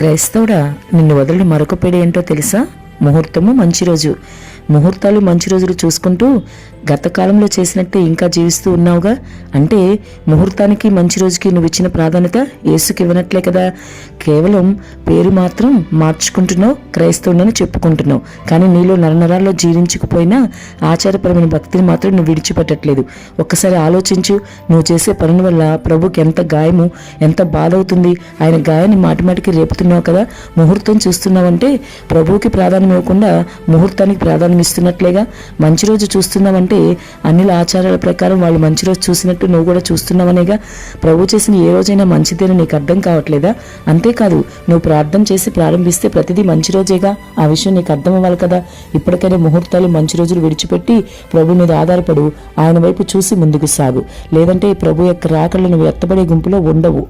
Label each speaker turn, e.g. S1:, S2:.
S1: క్రైస్తవుడా, నిన్ను వదలని మరొక పేడ ఏంటో తెలుసా? ముహూర్తము మంచి రోజు. ముహూర్తాలు మంచి రోజులు చూసుకుంటూ గత కాలంలో చేసినట్టే ఇంకా జీవిస్తూ ఉన్నావుగా. అంటే ముహూర్తానికి మంచి రోజుకి నువ్వు ఇచ్చిన ప్రాధాన్యత యేసుకి ఇవ్వనట్లే కదా. కేవలం పేరు మాత్రం మార్చుకుంటున్నావు, క్రైస్తవునని చెప్పుకుంటున్నావు. కానీ నీలో నరనరాల్లో జీవించుకుపోయినా ఆచారపరమైన భక్తిని మాత్రం నువ్వు విడిచిపెట్టట్లేదు. ఒక్కసారి ఆలోచించు. నువ్వు చేసే పనుల వల్ల ప్రభుకి ఎంత గాయము, ఎంత బాధ అవుతుంది. ఆయన గాయాన్ని మాటిమాటికి రేపుతున్నావు కదా. ముహూర్తం చూస్తున్నావంటే ప్రభువుకి ప్రాధాన్యం ఇవ్వకుండా ముహూర్తానికి ప్రాధాన్యం ఇస్తున్నట్లేగా. మంచి రోజు చూస్తున్నావంటే అన్నిల ఆచారాల ప్రకారం వాళ్ళు మంచి రోజు చూసినట్టు నువ్వు కూడా చూస్తున్నావనేగా. ప్రభు చేసిన ఏ రోజైనా మంచిదేని నీకు అర్థం కావట్లేదా? అంతేకాదు, నువ్వు ప్రార్థన చేసి ప్రారంభిస్తే ప్రతిదీ మంచి రోజేగా. ఆ విషయం నీకు అర్థం అవ్వాలి కదా. ఇప్పటికైనా ముహూర్తాలు మంచి రోజులు విడిచిపెట్టి ప్రభు మీద ఆధారపడు. ఆయన వైపు చూసి ముందుకు సాగు. లేదంటే ప్రభు యొక్క రాకళ్ళు నువ్వు ఎత్తబడే గుంపులో ఉండవు.